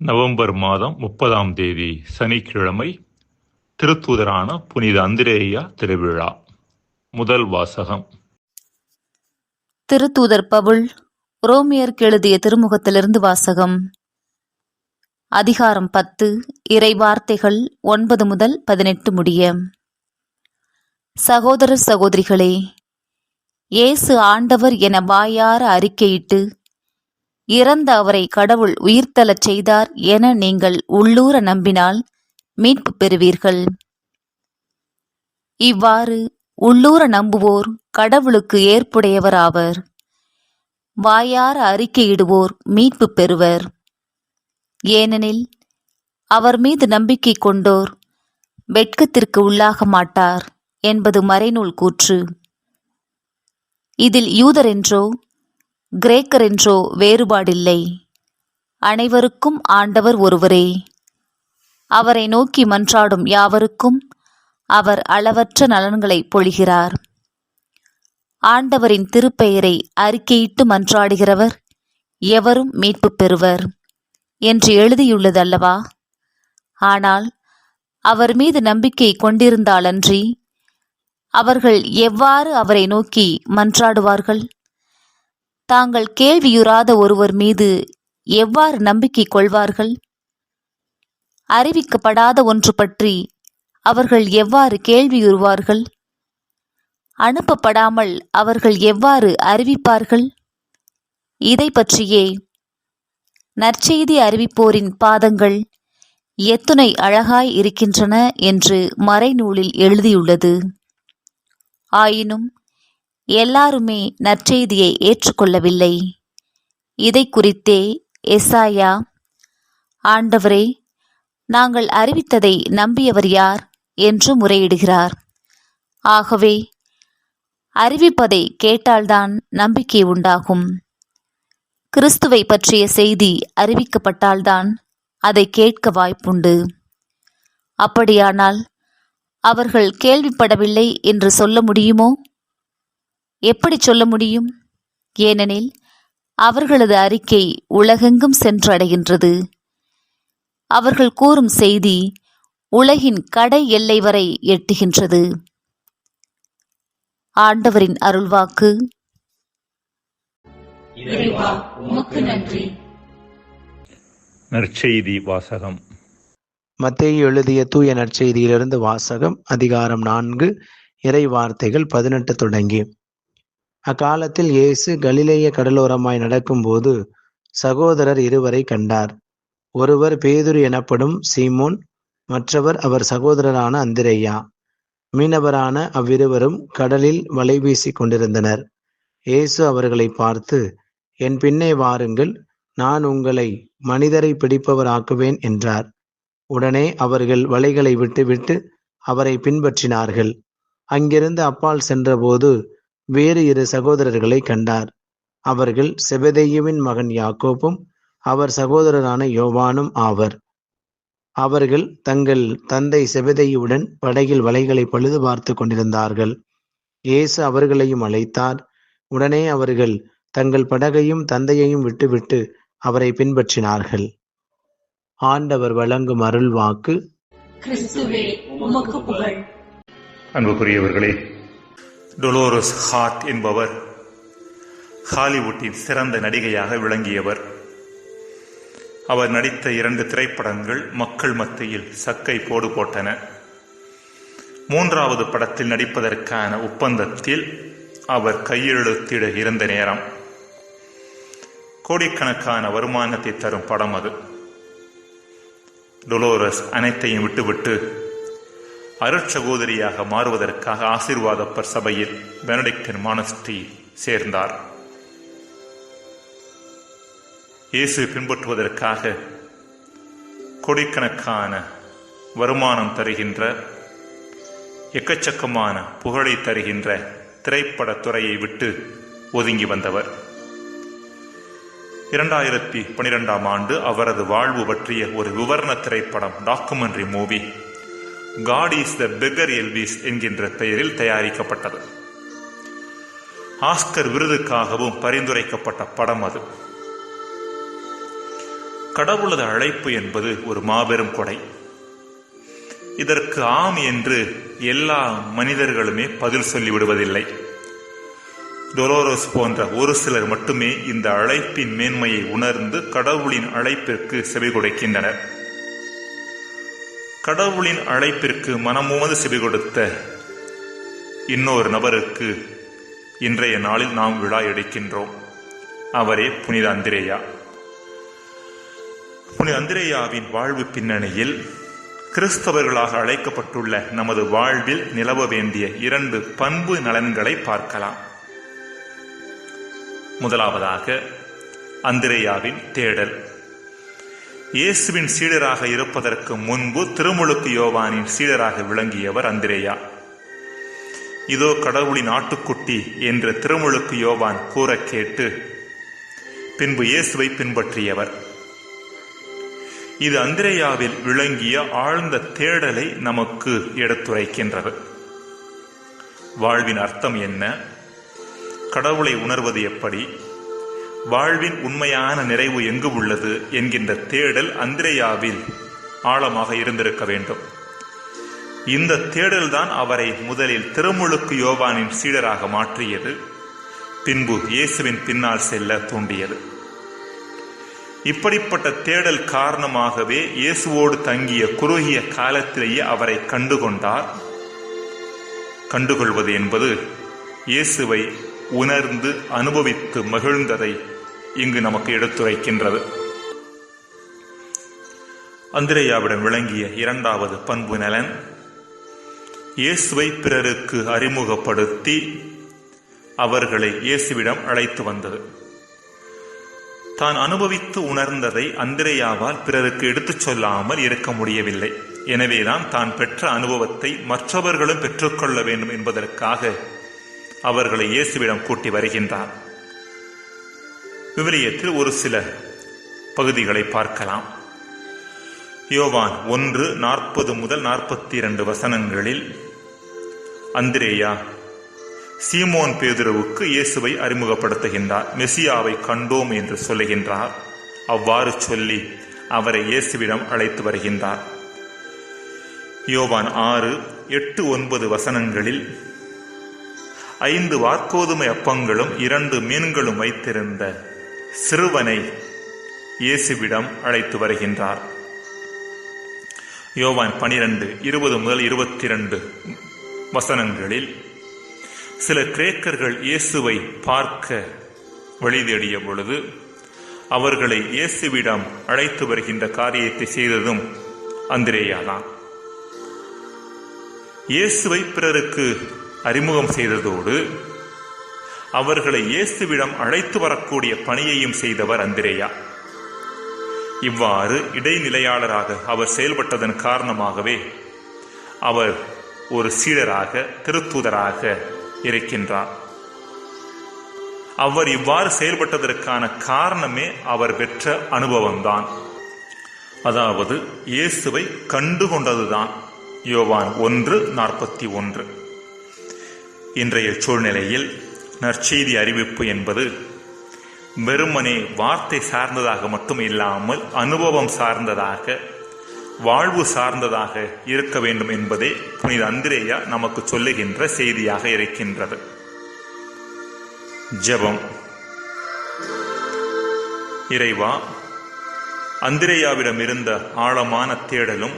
November மாதம் 30ஆம் தேதி சனிக்கிழமை திருத்தூதரான புனித அந்திரேயா திருவிழா. முதல் வாசகம். திருத்தூதர் பவுல் ரோமியருக்கு எழுதிய திருமுகத்திலிருந்து வாசகம். அதிகாரம் 10, இறை வார்த்தைகள் 9 முதல் 18 முடிய. சகோதரர் சகோதரிகளே, இயேசு ஆண்டவர் என வாயார அறிக்கையிட்டு இறந்த அவரை கடவுள் உயிர்த்தெழச் செய்தார் என நீங்கள் உள்ளூர நம்பினால் மீட்பு பெறுவீர்கள். இவ்வாறு உள்ளூர நம்புவோர் கடவுளுக்கு ஏற்புடையவர் ஆவர். வாயார அறிக்கையிடுவோர் மீட்பு பெறுவர். ஏனெனில் அவர் மீது நம்பிக்கை கொண்டோர் வெட்கத்திற்கு உள்ளாக மாட்டார் என்பது மறைநூல் கூற்று. இதில் யூதரென்றோ கிரேக்கரென்றோ வேறுபாடில்லை. அனைவருக்கும் ஆண்டவர் ஒருவரே. அவரை நோக்கி மன்றாடும் யாவருக்கும் அவர் அளவற்ற நலன்களை பொழிகிறார். ஆண்டவரின் திருப்பெயரை அறிக்கையிட்டு மன்றாடுகிறவர் எவரும் மீட்பு பெறுவர் என்று எழுதியுள்ளது அல்லவா? ஆனால் அவர் மீது நம்பிக்கை கொண்டிருந்தாலன்றி அவர்கள் எவ்வாறு அவரை நோக்கி மன்றாடுவார்கள்? தாங்கள் கேள்வியுறாத ஒருவர் மீது எவ்வாறு நம்பிக்கை கொள்வார்கள்? அறிவிக்கப்படாத ஒன்று பற்றி அவர்கள் எவ்வாறு கேள்வியுறுவார்கள்? அனுப்பப்படாமல் அவர்கள் எவ்வாறு அறிவிப்பார்கள்? இதை பற்றியே நற்செய்தி அறிவிப்போரின் பாதங்கள் எத்துணை அழகாய் இருக்கின்றன என்று மறைநூலில் எழுதியுள்ளது. ஆயினும் எல்லாருமே நற்செய்தியை ஏற்றுக்கொள்ளவில்லை. இதை குறித்தே எசாயா, ஆண்டவரே, நாங்கள் அறிவித்ததை நம்பியவர் யார் என்று முறையிடுகிறார். ஆகவே அறிவிப்பதை கேட்டால்தான் நம்பிக்கை உண்டாகும். கிறிஸ்துவை பற்றிய செய்தி அறிவிக்கப்பட்டால்தான் அதை கேட்க வாய்ப்புண்டு. அப்படியானால் அவர்கள் கேள்விப்படவில்லை என்று சொல்ல முடியுமோ? எப்படி சொல்ல முடியும்? ஏனெனில் அவர்களது அறிக்கை உலகெங்கும் சென்றடைகின்றது. அவர்கள் கூறும் செய்தி உலகின் கடை எல்லை வரை எட்டுகின்றது. ஆண்டவரின் அருள்வாக்கு. நற்செய்தி வாசகம். மத்தேயு எழுதிய தூய நற்செய்தியிலிருந்து வாசகம். அதிகாரம் 4, இறை வார்த்தைகள் 18 தொடங்கி. அக்காலத்தில் இயேசு கலிலேய கடலோரமாய் நடக்கும்போது சகோதரர் இருவரை கண்டார். ஒருவர் பேதுரு எனப்படும் சீமோன், மற்றவர் அவர் சகோதரரான அந்திரேயா. மீனவரான அவ்விருவரும் கடலில் வலை வீசிக் கொண்டிருந்தனர். இயேசு அவர்களை பார்த்து, என் பின்னே வாருங்கள், நான் உங்களை மனிதரை பிடிப்பவராக்குவேன் என்றார். உடனே அவர்கள் வலைகளை விட்டுவிட்டு அவரை பின்பற்றினார்கள். அங்கிருந்து அப்பால் சென்றபோது வேறு 2 சகோதரர்களை கண்டார். அவர்கள் செபதேயுவின் மகன் யாக்கோபும் அவர் சகோதரரான யோவானும் ஆவர். அவர்கள் தங்கள் தந்தை செபதேயுவுடன் படகில் வலைகளை பழுது பார்த்து கொண்டிருந்தார்கள். இயேசு அவர்களையும் அழைத்தார். உடனே அவர்கள் தங்கள் படகையும் தந்தையையும் விட்டுவிட்டு அவரை பின்பற்றினார்கள். ஆண்டவர் வழங்கும் அருள் வாக்கு. கிறிஸ்துவே, உமக்கு புகழ். அன்புக்குரியவர்களே, டொலோரஸ் ஹார்ட் என்பவர் ஹாலிவுட்டின் சிறந்த நடிகையாக விளங்கியவர். அவர் நடித்த 2 திரைப்படங்கள் மக்கள் மத்தியில் சக்கை போடு போட்டன. 3வது படத்தில் நடிப்பதற்கான ஒப்பந்தத்தில் அவர் கையெழுத்திட இருந்த நேரம். கோடிக்கணக்கான வருமானத்தை தரும் படம் அது. டொலோரஸ் அனைத்தையும் விட்டுவிட்டு அருட்சகோதரியாக மாறுவதற்காக ஆசீர்வாதப்பர் சபையில் பெனடிக்டின் மானஸ்ட்ரி சேர்ந்தார். இயேசு பின்பற்றுவதற்காக கோடிக்கணக்கான வருமானம் தருகின்ற, எக்கச்சக்கமான புகழை தருகின்ற திரைப்படத் துறையை விட்டு ஒதுங்கி வந்தவர். 2012ஆம் ஆண்டு அவரது வாழ்வு பற்றிய ஒரு விவரண திரைப்படம், documentary movie God is the beggar Elvis என்கின்ற பெயரில் தயாரிக்கப்பட்டது. ஆஸ்கர் விருதுக்காகவும் பரிந்துரைக்கப்பட்ட படம் அது. கடவுளது அழைப்பு என்பது ஒரு மாபெரும் கொடை. இதற்கு ஆம் என்று எல்லா மனிதர்களுமே பதில் சொல்லிவிடுவதில்லை. டொலோரோஸ் போன்ற ஒரு சிலர் மட்டுமே இந்த அழைப்பின் மேன்மையை உணர்ந்து கடவுளின் அழைப்பிற்கு செவி கொடுக்கின்றனர். கடவுளின் அழைப்பிற்கு மனமோது செவி கொடுத்த இன்னொரு நபருக்கு இன்றைய நாளில் நாம் விழா எடுக்கின்றோம். அவரே புனித அந்திரேயா. புனித அந்திரேயாவின் வாழ்வு பின்னணியில் கிறிஸ்தவர்களாக அழைக்கப்பட்டுள்ள நமது வாழ்வில் நிலவ வேண்டிய 2 பண்பு நலன்களை பார்க்கலாம். முதலாவதாக, அந்திரேயாவின் தேடல். இயேசுவின் சீடராக இருப்பதற்கு முன்பு திருமுழுக்கு யோவானின் சீடராக விளங்கியவர் அந்திரேயா. இதோ கடவுளின் ஆட்டுக்குட்டி என்று திருமுழுக்கு யோவான் கூற கேட்டு பின்பு இயேசுவை பின்பற்றியவர். இது அந்திரேயாவில் விளங்கிய ஆழ்ந்த தேடலை நமக்கு எடுத்துரைக்கின்றது. வாழ்வின் அர்த்தம் என்ன, கடவுளை உணர்வது எப்படி, வாழ்வின் உண்மையான நிறைவு எங்கு உள்ளது என்கின்ற தேடல் அந்திரேயாவில் ஆழமாக இருந்திருக்க வேண்டும். இந்த தேடல்தான் அவரை முதலில் திருமுழுக்கு யோவானின் சீடராக மாற்றியது, பின்பு இயேசுவின் பின்னால் செல்ல தூண்டியது. இப்படிப்பட்ட தேடல் காரணமாகவே இயேசுவோடு தங்கிய குறுகிய காலத்திலேயே அவரை கண்டுகொண்டார். கண்டுகொள்வது என்பது இயேசுவை உணர்ந்து அனுபவித்து மகிழ்ந்ததை இங்கு நமக்கு எடுத்துரைக்கின்றது. அந்திரேயாவிடம் விளங்கிய 2வது பண்பு நலன், இயேசுவை பிறருக்கு அறிமுகப்படுத்தி அவர்களை இயேசுவிடம் அழைத்து வந்தது. தான் அனுபவித்து உணர்ந்ததை அந்திரேயாவால் பிறருக்கு எடுத்துச் சொல்லாமல் இருக்க முடியவில்லை. எனவேதான் தான் பெற்ற அனுபவத்தை மற்றவர்களும் பெற்றுக்கொள்ள வேண்டும் என்பதற்காக அவர்களை இயேசுவிடம் கூட்டி வருகின்றார். விவிலியத்தில் ஒரு சில பகுதிகளை பார்க்கலாம். யோவான் 1:40-42 வசனங்களில் அந்திரேயா சீமோன் பேதுருவுக்கு இயேசுவை அறிமுகப்படுத்துகின்றார். மெசியாவை கண்டோம் என்று சொல்லுகின்றார். அவ்வாறு சொல்லி அவரை இயேசுவிடம் அழைத்து வருகின்றார். யோவான் 6:8-9 வசனங்களில் 5 வாற்கோதுமை அப்பங்களும் 2 மீன்களும் வைத்திருந்த சிறுவனை இயேசுவிடம் அழைத்து வருகின்றார். யோவான் 12:20-22 வசனங்களில் சில கிரேக்கர்கள் இயேசுவை பார்க்க வழி தேடிய பொழுது அவர்களை இயேசுவிடம் அழைத்து வருகின்ற காரியத்தை செய்ததும் அந்திரேயாதான். இயேசுவை பிறருக்கு அறிமுகம் செய்ததோடு அவர்களை இயேசுவிடம் அழைத்து வரக்கூடிய பணியையும் செய்தவர் அந்திரேயா. இவ்வாறு இடைநிலையாளராக அவர் செயல்பட்டதன் காரணமாகவே அவர் ஒரு சீடராக, திருத்தூதராக இருக்கின்றார். அவர் இவ்வாறு செயல்பட்டதற்கான காரணமே அவர் பெற்ற அனுபவம்தான். அதாவது இயேசுவை கண்டுகொண்டதுதான். யோவான் 1:41. இன்றைய சூழ்நிலையில் நற்செய்தி அறிவிப்பு என்பது வெறுமனே வார்த்தை சார்ந்ததாக மட்டும் இல்லாமல் அனுபவம் சார்ந்ததாக, வாழ்வு சார்ந்ததாக இருக்க வேண்டும் என்பதே புனித அந்திரேயா நமக்கு சொல்லுகின்ற செய்தியாக இருக்கின்றது. ஜெபம். இறைவா, அந்திரேயாவிடம் இருந்த ஆழமான தேடலும்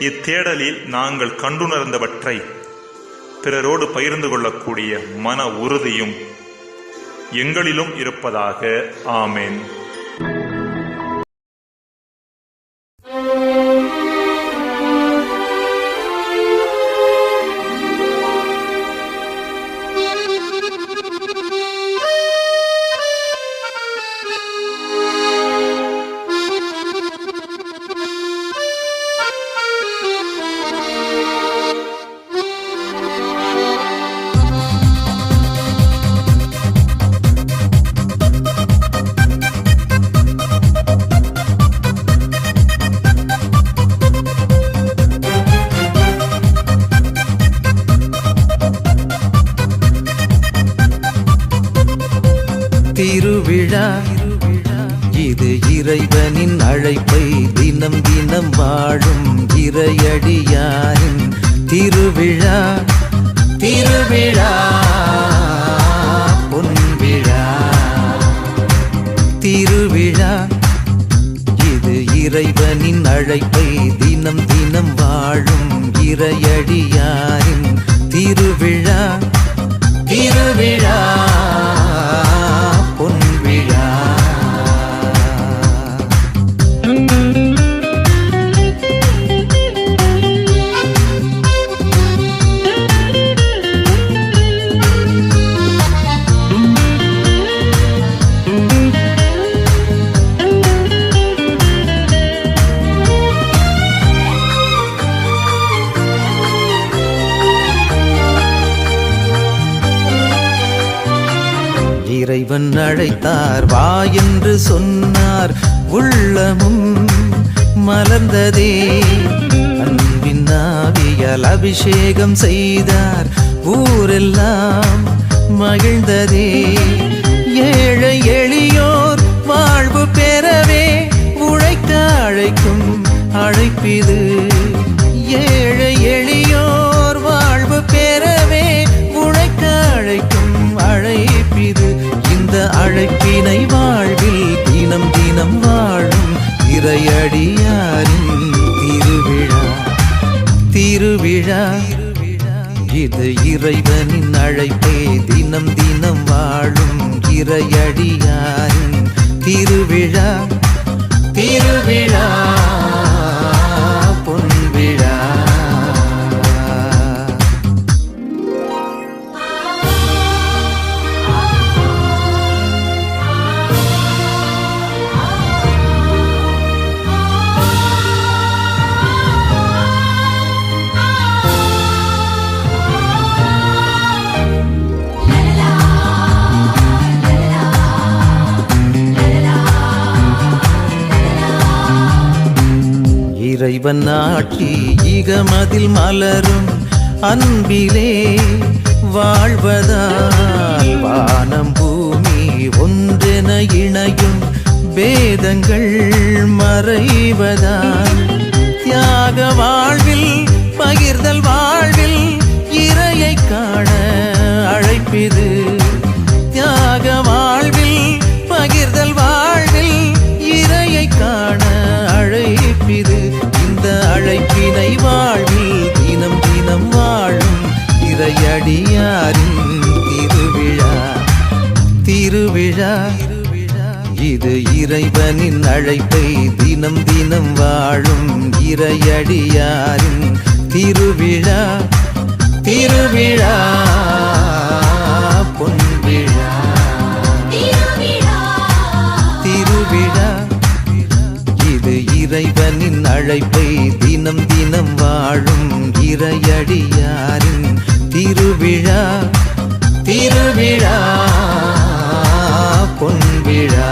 இத்தேடலில் நாங்கள் கண்டுணர்ந்தவற்றை பிறரோடு பகிர்ந்து கொள்ளக்கூடிய மன உறுதியும் எங்களிலும் இருப்பதாக. ஆமேன். இறைவனின் அழைப்பை தினம் தினம் வாழும் இறையடியாரின் திருவிழா திருவிழா பொன்விழா திருவிழா. இது இறைவனின் அழைப்பை தினம் தினம் வாழும் இறையடியாரின் திருவிழா திருவிழா பொன்விழா. இறைவன் அழைத்தார் வா என்று சொன்னார், உள்ளமும் மலர்ந்ததே. அன்பின் ஆவியால் அபிஷேகம் செய்தார், ஊரெல்லாம் மகிழ்ந்ததே. ஏழை எளியோர் வாழ்வு பெறவே உழைக்க அழைக்கும் அழைப்பிது. ஏழை எளியோர் வாழ்வு பெறவே உழைக்க அழைக்கும் அழைப்பிது. இந்த அழைப்பினை வாழ்வில் தினம் தினம் வாழும் இறையடியாரின் திருவிழா திருவிழா. இது இறைவனின் அழைப்பே தினம் தினம் வாழும் இறையடியாரின் திருவிழா திருவிழா பொன்விழா. இறைவன் ஆட்சி இகமதில் மலரும் அன்பிலே வாழ்வதால் வானம் பூமி ஒன்றென இணையும் வேதங்கள் மறைவதால் தியாக வாழ்வில் பகிர்தல் வாழ்வில் இறையை காண அழைப்பிது. தியாக வாழ்வில் பகிர்தல் வாழ்வில் இறையை காண அழைப்பிது. இந்த அழைப்பினை வாழ்வில் தினம் தினம் வாழும் இறையடியாரின் திருவிழா திருவிழா. இது இறைவனின் அழைப்பை தினம் தினம் வாழும் இறையடியாரின் திருவிழா திருவிழா பொன்விழா திருவிழா. இது இறைவனின் அழைப்பை தினம் தினம் வாழும் இறையடியாரின் திருவிழா திருவிழா பொன்விழா.